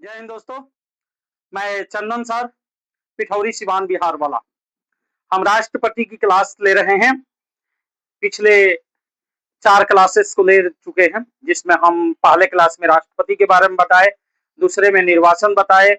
जय हिंद दोस्तों। मैं चंदन सर, पिठौरी सिवान बिहार वाला। हम राष्ट्रपति की क्लास ले रहे हैं। पिछले 4 क्लासेस को ले चुके हैं, जिसमें हम पहले क्लास में राष्ट्रपति के बारे में बताए, दूसरे में निर्वाचन बताए,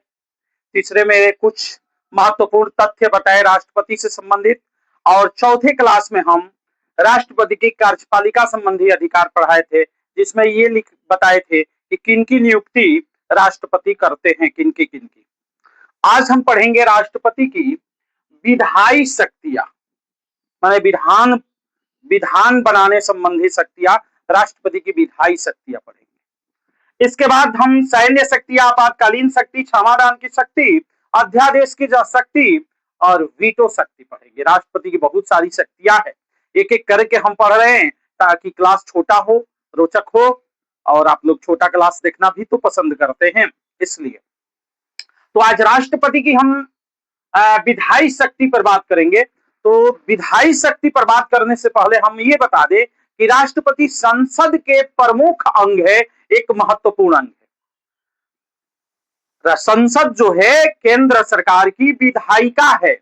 तीसरे में कुछ महत्वपूर्ण तथ्य बताए राष्ट्रपति से संबंधित, और चौथे क्लास में हम राष्ट्रपति की कार्यपालिका संबंधी अधिकार पढ़ाए थे, जिसमें ये बताए थे कि किनकी नियुक्ति राष्ट्रपति करते हैं, किनकी किनकी। आज हम पढ़ेंगे राष्ट्रपति की विधायी शक्तियां, माने विधान बनाने संबंधी शक्तियां, राष्ट्रपति की विधायी शक्तियां पढ़ेंगे। इसके बाद हम सैन्य शक्तियां, आपातकालीन शक्ति, क्षमादान की शक्ति, अध्यादेश की शक्ति और वीटो शक्ति पढ़ेंगे। राष्ट्रपति की बहुत सारी शक्तियां हैं, एक एक करके हम पढ़ रहे हैं ताकि क्लास छोटा हो, रोचक हो, और आप लोग छोटा क्लास देखना भी तो पसंद करते हैं, इसलिए। तो आज राष्ट्रपति की हम विधायी शक्ति पर बात करेंगे। तो विधायी शक्ति पर बात करने से पहले हम ये बता दें कि राष्ट्रपति संसद के प्रमुख अंग है, एक महत्वपूर्ण अंग है। संसद जो है केंद्र सरकार की विधायिका है।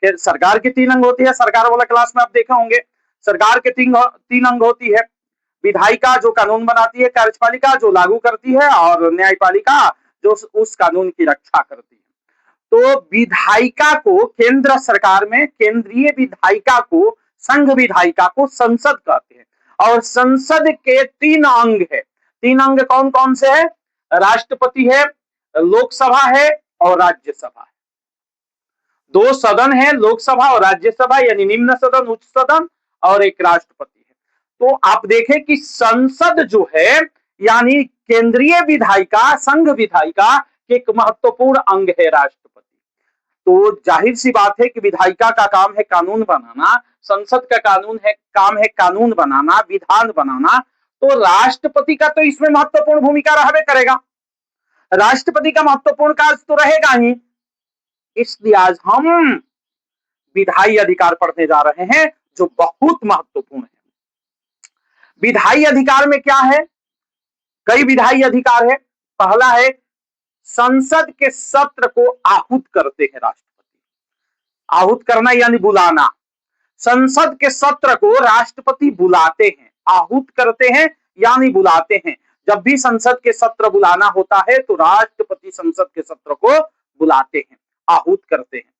सरकार की 3 अंग होती है, सरकार वाला क्लास में आप देखे होंगे। सरकार के 3 अंग होती है। विधायिका जो कानून बनाती है, कार्यपालिका जो लागू करती है, और न्यायपालिका जो उस कानून की रक्षा करती है। तो विधायिका को केंद्र सरकार में, केंद्रीय विधायिका को, संघ विधायिका को संसद कहते हैं। और संसद के 3 अंग है। 3 अंग कौन कौन से है? राष्ट्रपति है, लोकसभा है और राज्यसभा है। 2 सदन है, लोकसभा और राज्यसभा, यानी निम्न सदन, उच्च सदन, और एक राष्ट्रपति है। तो आप देखें कि संसद जो है, यानी केंद्रीय विधायिका, संघ विधायिका, एक महत्वपूर्ण अंग है राष्ट्रपति। तो जाहिर सी बात है कि विधायिका का काम है कानून बनाना, संसद का काम है कानून बनाना, विधान बनाना। तो राष्ट्रपति का तो इसमें महत्वपूर्ण भूमिका रहबे करेगा, राष्ट्रपति का महत्वपूर्ण कार्य तो रहेगा ही। इसलिए आज हम विधायी अधिकार पढ़ने जा रहे हैं, जो बहुत महत्वपूर्ण है। विधायी अधिकार में क्या है? कई विधायी अधिकार है। पहला है, संसद के सत्र को आहूत करते हैं राष्ट्रपति। आहूत करना यानी बुलाना। संसद के सत्र को राष्ट्रपति बुलाते हैं, आहूत करते हैं यानी बुलाते हैं। जब भी संसद के सत्र बुलाना होता है तो राष्ट्रपति संसद के सत्र को बुलाते हैं, आहूत करते हैं।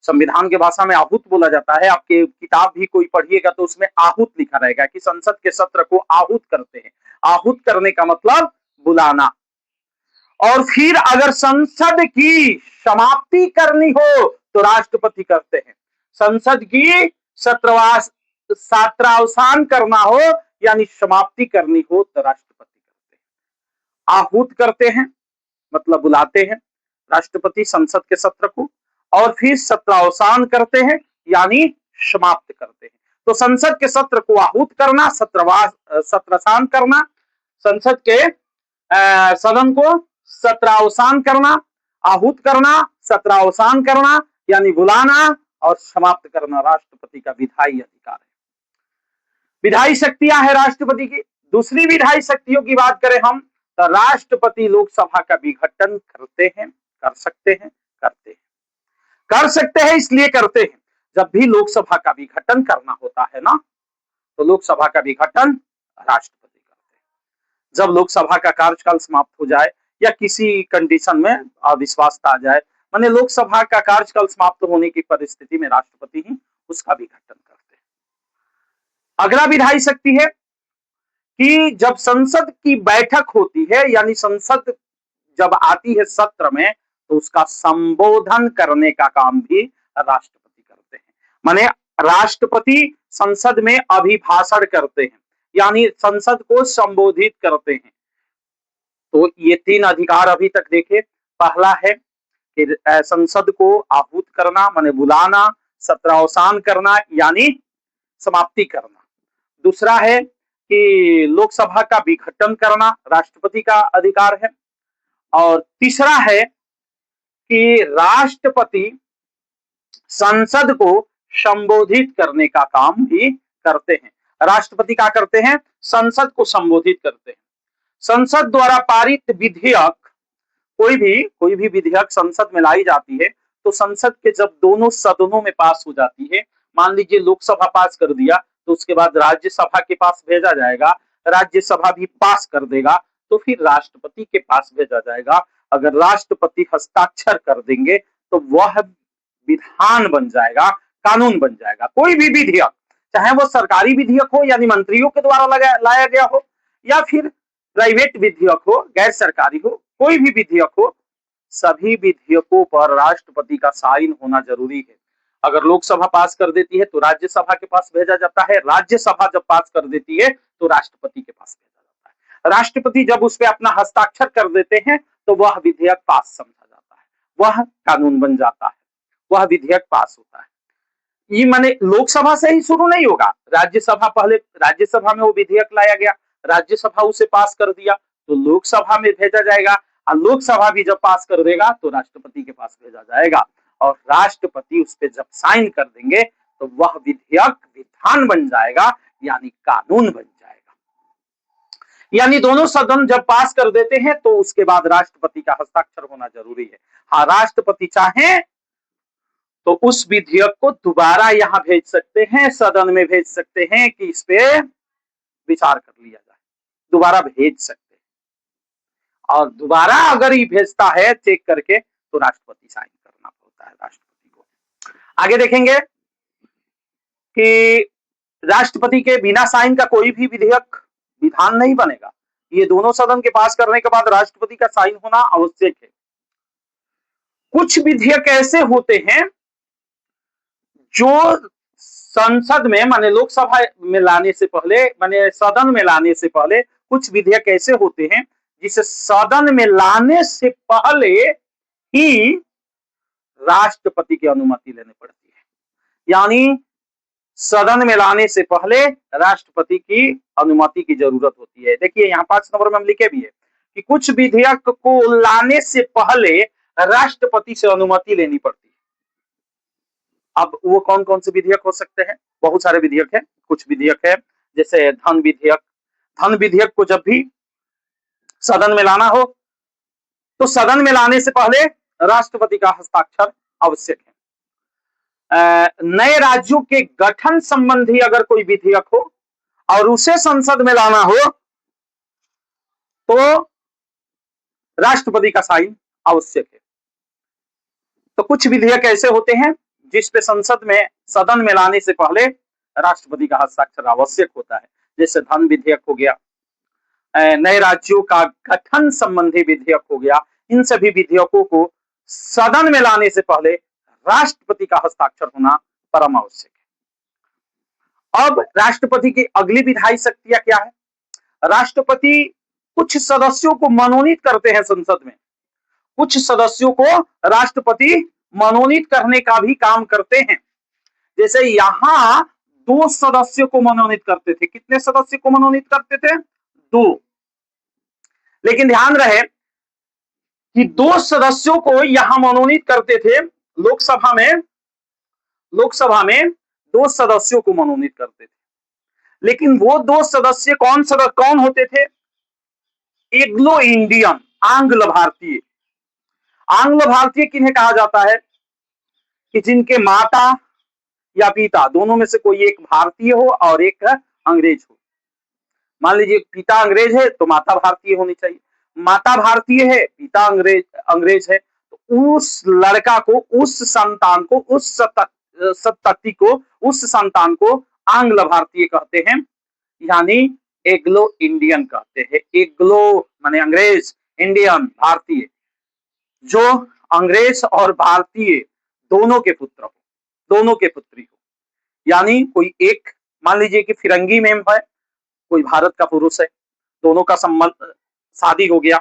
संविधान के भाषा में आहूत बोला जाता है। आपके किताब भी कोई पढ़िएगा तो उसमें आहूत लिखा रहेगा कि संसद के सत्र को आहूत करते हैं। आहूत करने का मतलब बुलाना। और फिर अगर संसद की समाप्ति करनी हो तो राष्ट्रपति करते हैं। संसद की सत्रावसान करना हो यानी समाप्ति करनी हो तो राष्ट्रपति करते हैं। आहूत करते हैं मतलब बुलाते हैं राष्ट्रपति संसद के सत्र को, और फिर सत्रावसान करते हैं यानी समाप्त करते हैं। तो संसद के सत्र को आहूत करना, सत्रावसान करना, संसद के सदन को सत्रावसान करना, आहूत करना, सत्रावसान करना यानी बुलाना, और समाप्त करना राष्ट्रपति का विधायी अधिकार है। विधायी शक्तियां है राष्ट्रपति की। दूसरी विधायी शक्तियों की बात करें हम तो राष्ट्रपति लोकसभा का विघटन करते हैं, कर सकते हैं, करते हैं। कर सकते हैं इसलिए करते हैं, जब भी लोकसभा का विघटन करना होता है ना, तो लोकसभा का विघटन राष्ट्रपति करते हैं। जब लोकसभा का कार्यकाल समाप्त हो जाए या किसी कंडीशन में अविश्वास आ जाए, माने लोकसभा का कार्यकाल समाप्त होने की परिस्थिति में राष्ट्रपति ही उसका विघटन करते हैं। अगला विधायी शक्ति है कि जब संसद की बैठक होती है, यानी संसद जब आती है सत्र में, तो उसका संबोधन करने का काम भी राष्ट्रपति करते हैं। माने राष्ट्रपति संसद में अभिभाषण करते हैं, यानी संसद को संबोधित करते हैं। तो ये 3 अधिकार अभी तक देखे। पहला है कि संसद को आहूत करना माने बुलाना, सत्रावसान करना यानी समाप्ति करना। दूसरा है कि लोकसभा का विघटन करना राष्ट्रपति का अधिकार है। और तीसरा है कि राष्ट्रपति संसद को संबोधित करने का काम भी करते हैं। राष्ट्रपति क्या करते हैं? संसद को संबोधित करते हैं। संसद द्वारा पारित विधेयक कोई भी विधेयक संसद में लाई जाती है तो संसद के जब दोनों सदनों में पास हो जाती है, मान लीजिए लोकसभा पास कर दिया तो उसके बाद राज्यसभा के पास भेजा जाएगा, राज्यसभा भी पास कर देगा तो फिर राष्ट्रपति के पास भेजा जाएगा। अगर राष्ट्रपति हस्ताक्षर कर देंगे तो वह विधान बन जाएगा, कानून बन जाएगा। कोई भी विधेयक, चाहे वो सरकारी विधेयक हो यानी मंत्रियों के द्वारा लाया गया हो या फिर प्राइवेट विधेयक हो, गैर सरकारी हो, कोई भी विधेयक हो, सभी विधेयकों पर राष्ट्रपति का साइन होना जरूरी है। अगर लोकसभा पास कर देती है तो राज्यसभा के पास भेजा जाता है, राज्यसभा जब पास कर देती है तो राष्ट्रपति के पास भेजा जाता है। राष्ट्रपति जब उस पर अपना हस्ताक्षर कर देते हैं तो वह विधेयक पास समझा जाता है, वह कानून बन जाता है, वह विधेयक पास होता है। ये माने लोकसभा से ही शुरू नहीं होगा, राज्यसभा में वो विधेयक लाया गया, राज्यसभा उसे पास कर दिया तो लोकसभा में भेजा जाएगा और लोकसभा भी जब पास कर देगा तो राष्ट्रपति के पास भेजा जाएगा और राष्ट्रपति उस पर जब साइन कर देंगे तो वह विधेयक विधान बन जाएगा यानी कानून बन जाएगा। यानी दोनों सदन जब पास कर देते हैं तो उसके बाद राष्ट्रपति का हस्ताक्षर होना जरूरी है। हाँ, राष्ट्रपति चाहे तो उस विधेयक को दोबारा यहां भेज सकते हैं, सदन में भेज सकते हैं कि इस पे विचार कर लिया जाए, दोबारा भेज सकते हैं और दोबारा अगर ये भेजता है चेक करके तो राष्ट्रपति साइन करना पड़ता है राष्ट्रपति को। आगे देखेंगे कि राष्ट्रपति के बिना साइन का कोई भी विधेयक विधान नहीं बनेगा, ये दोनों सदन के पास करने के बाद राष्ट्रपति का साइन होना आवश्यक है। कुछ विधेयक ऐसे होते हैं जो संसद में माने लोकसभा में लाने से पहले, माने सदन में लाने से पहले कुछ विधेयक ऐसे होते हैं जिसे सदन में लाने से पहले ही राष्ट्रपति की अनुमति लेनी पड़ती है। यानी सदन में लाने से पहले राष्ट्रपति की अनुमति की जरूरत होती है। देखिए यहाँ 5 नंबर में हम लिखे भी है कि कुछ विधेयक को लाने से पहले राष्ट्रपति से अनुमति लेनी पड़ती है। अब वो कौन कौन से विधेयक हो सकते हैं? बहुत सारे विधेयक है। कुछ विधेयक है जैसे धन विधेयक। धन विधेयक को जब भी सदन में लाना हो तो सदन में लाने से पहले राष्ट्रपति का हस्ताक्षर आवश्यक है। नए राज्यों के गठन संबंधी अगर कोई विधेयक हो और उसे संसद में लाना हो तो राष्ट्रपति का साइन आवश्यक है। तो कुछ विधेयक ऐसे होते हैं जिस पे संसद में सदन में लाने से पहले राष्ट्रपति का हस्ताक्षर आवश्यक होता है, जैसे धन विधेयक हो गया, नए राज्यों का गठन संबंधी विधेयक हो गया। इन सभी विधेयकों को सदन में लाने से पहले राष्ट्रपति का हस्ताक्षर होना परम आवश्यक है। अब राष्ट्रपति की अगली विधायी शक्तियां क्या है? राष्ट्रपति कुछ सदस्यों को मनोनीत करते हैं संसद में, कुछ सदस्यों को राष्ट्रपति मनोनीत करने का भी काम करते हैं। जैसे यहां 2 सदस्यों को मनोनीत करते थे। कितने सदस्य को मनोनीत करते थे? 2। लेकिन ध्यान रहे कि 2 सदस्यों को यहां मनोनीत करते थे। लोकसभा में 2 सदस्यों को मनोनीत करते थे, लेकिन वो 2 सदस्य कौन होते थे? एंग्लो इंडियन, आंग्ल भारतीय। आंग्ल भारतीय किन्हें कहा जाता है? कि जिनके माता या पिता दोनों में से कोई एक भारतीय हो और एक अंग्रेज हो। मान लीजिए पिता अंग्रेज है तो माता भारतीय होनी चाहिए, माता भारतीय है पिता अंग्रेज है, तो उस लड़का को, उस संतान को, उस संतति को, उस संतान को आंग्ल भारतीय कहते हैं, यानी एंग्लो इंडियन कहते हैं। एंग्लो माने अंग्रेज, इंडियन भारतीय, जो अंग्रेज और भारतीय दोनों के पुत्र हो, दोनों के पुत्री हो। यानी कोई एक, मान लीजिए कि फिरंगी में है, कोई भारत का पुरुष है, दोनों का संबंध, शादी हो गया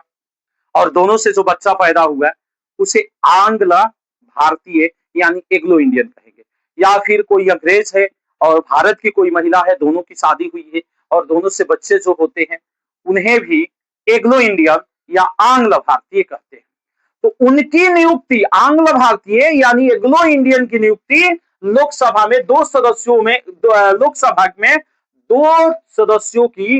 और दोनों से जो बच्चा पैदा हुआ है उसे आंग्ल भारतीय यानी एंग्लो इंडियन कहेंगे। या फिर कोई अंग्रेज है और भारत की कोई महिला है, दोनों की शादी हुई है और दोनों से बच्चे जो होते हैं उन्हें भी एंग्लो इंडियन या आंग्ल भारतीय कहते हैं। तो उनकी नियुक्ति, आंग्ल भारतीय यानी एंग्लो इंडियन की नियुक्ति लोकसभा में 2 सदस्यों में, लोकसभा में 2 सदस्यों की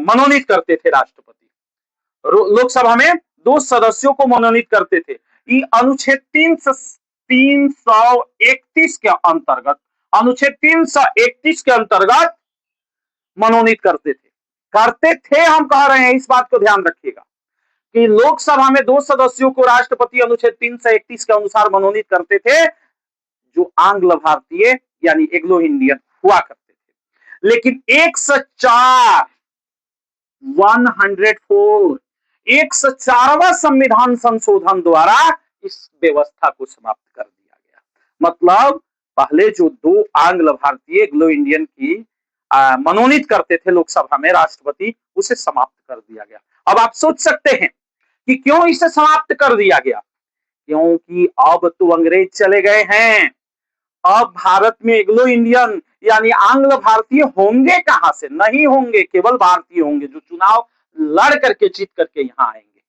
मनोनीत करते थे राष्ट्रपति। लोकसभा में दो सदस्यों को मनोनीत करते थे। ये अनुच्छेद 331 के अंतर्गत, अनुच्छेद 331 के अंतर्गत मनोनीत करते थे हम कह रहे हैं, इस बात को ध्यान रखिएगा कि लोकसभा में दो सदस्यों को राष्ट्रपति अनुच्छेद 331 के अनुसार मनोनीत करते थे जो आंग्ल भारतीय यानी एंग्लो इंडियन हुआ करते थे। लेकिन 104 104वां संविधान संशोधन द्वारा इस व्यवस्था को समाप्त कर दिया गया। मतलब पहले जो दो आंग्ल भारतीय एंग्लो इंडियन की मनोनीत करते थे लोकसभा में राष्ट्रपति, उसे समाप्त कर दिया गया। अब आप सोच सकते हैं कि क्यों इसे समाप्त कर दिया गया? क्योंकि अब तो अंग्रेज चले गए हैं, अब भारत में एंग्लो इंडियन यानी आंग्ल भारतीय होंगे कहां से? नहीं होंगे, केवल भारतीय होंगे जो चुनाव लड़ करके जीत करके यहां आएंगे।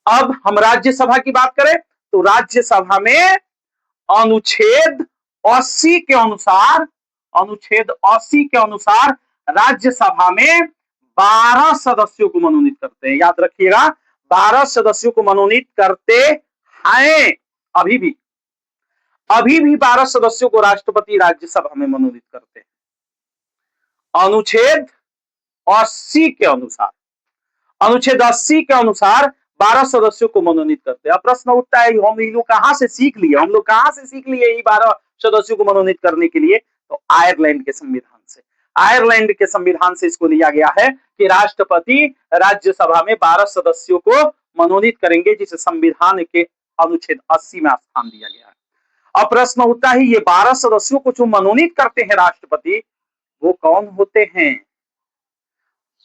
अब हम राज्यसभा की बात करें तो राज्यसभा में अनुच्छेद 80 के अनुसार, अनुच्छेद 80 के अनुसार राज्यसभा में 12 सदस्यों को मनोनीत करते हैं। याद रखिएगा, 12 सदस्यों को मनोनीत करते हैं। अभी भी 12 सदस्यों को राष्ट्रपति राज्यसभा में मनोनीत करते हैं। अनुच्छेद 80 के अनुसार, अनुच्छेद 80 के अनुसार 12 सदस्यों को मनोनीत करते हैं। अब प्रश्न उठता है, हम लोग कहां से सीख लिए? हम लोग कहां से सीख लिए ये 12 सदस्यों को मनोनीत करने के लिए? तो आयरलैंड के संविधान से। आयरलैंड के संविधान से इसको लिया गया है कि राष्ट्रपति राज्यसभा में 12 सदस्यों को मनोनीत करेंगे, जिसे संविधान के अनुच्छेद 80 में स्थान दिया गया है। अब प्रश्न उठता है, ये 12 सदस्यों को जो मनोनीत करते हैं राष्ट्रपति, वो कौन होते हैं?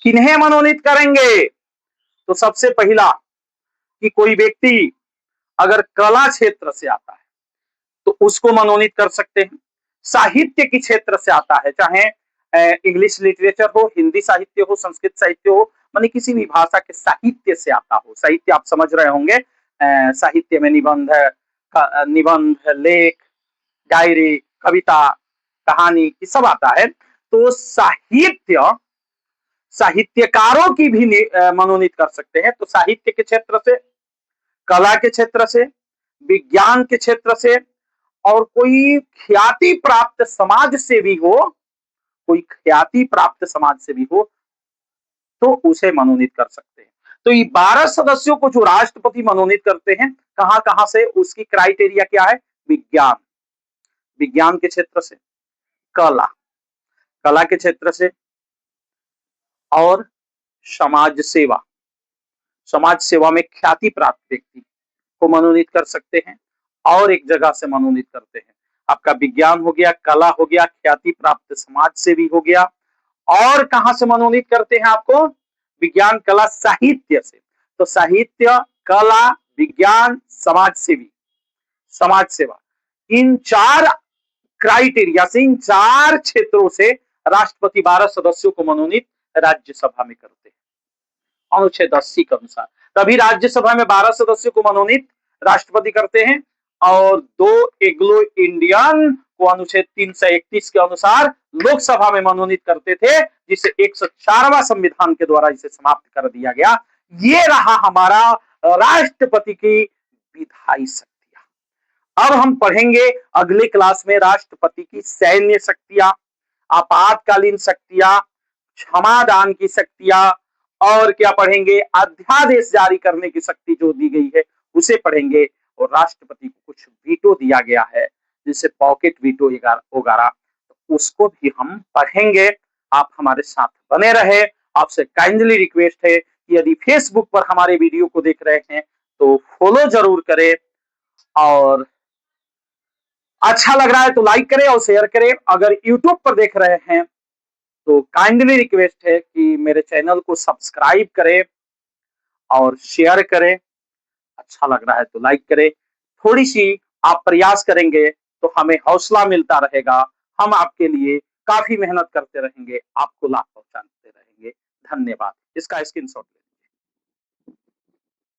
किन्हें मनोनीत करेंगे? तो सबसे पहला कि कोई व्यक्ति अगर कला क्षेत्र से आता है तो उसको मनोनीत कर सकते हैं। साहित्य के क्षेत्र से आता है, चाहे इंग्लिश लिटरेचर हो, हिंदी साहित्य हो, संस्कृत साहित्य हो, माने किसी भी भाषा के साहित्य से आता हो। साहित्य आप समझ रहे होंगे, साहित्य में निबंध, लेख, डायरी, कविता, कहानी, ये सब आता है। तो साहित्यकारों की भी मनोनीत कर सकते हैं। तो साहित्य के क्षेत्र से, कला के क्षेत्र से, विज्ञान के क्षेत्र से, और कोई ख्याति प्राप्त समाज से भी हो, कोई ख्याति प्राप्त समाज से भी हो, तो उसे मनोनीत कर सकते हैं। तो ये 12 सदस्यों को जो राष्ट्रपति मनोनीत करते हैं, कहां कहां से? उसकी क्राइटेरिया क्या है? विज्ञान, विज्ञान के क्षेत्र से, कला, कला के क्षेत्र से, और समाज सेवा, समाज सेवा में ख्याति प्राप्त व्यक्ति को मनोनीत कर सकते हैं, और एक जगह से मनोनीत करते हैं। आपका विज्ञान हो गया, कला हो गया, ख्याति प्राप्त समाज सेवी हो गया, और कहां से मनोनीत करते हैं आपको? विज्ञान, कला, साहित्य से। तो साहित्य, कला, विज्ञान, समाज सेवी, समाज सेवा, इन 4 क्राइटेरिया से, इन 4 क्षेत्रों से राष्ट्रपति 12 सदस्यों को मनोनीत राज्यसभा में करते हैं अनुच्छेद 80 के अनुसार। तभी राज्यसभा में 12 सदस्यों को मनोनीत राष्ट्रपति करते हैं, और 2 एंग्लो इंडियन को अनुच्छेद 331 के अनुसार लोकसभा में मनोनीत करते थे, जिसे 104वां संविधान के द्वारा इसे समाप्त कर दिया गया। ये रहा हमारा राष्ट्रपति की विधायी शक्तियां। अब हम पढ़ेंगे अगले क्लास में राष्ट्रपति की सैन्य शक्तियां, आपातकालीन शक्तियां, क्षमादान की शक्तियां, और क्या पढ़ेंगे? अध्यादेश जारी करने की शक्ति जो दी गई है उसे पढ़ेंगे। और राष्ट्रपति को कुछ वीटो दिया गया है, जिसे पॉकेट वीटो वगैरह, तो उसको भी हम पढ़ेंगे। आप हमारे साथ बने रहे। आपसे काइंडली रिक्वेस्ट है कि यदि फेसबुक पर हमारे वीडियो को देख रहे हैं तो फॉलो जरूर करें, और अच्छा लग रहा है तो लाइक करें और शेयर करें। अगर यूट्यूब पर देख रहे हैं तो काइंडली रिक्वेस्ट है कि मेरे चैनल को सब्सक्राइब करें और शेयर करें। अच्छा लग रहा है तो लाइक करें। थोड़ी सी आप प्रयास करेंगे तो हमें हौसला मिलता रहेगा। हम आपके लिए काफी मेहनत करते रहेंगे, आपको लाभ पहुंचाते रहेंगे। धन्यवाद। इसका स्क्रीनशॉट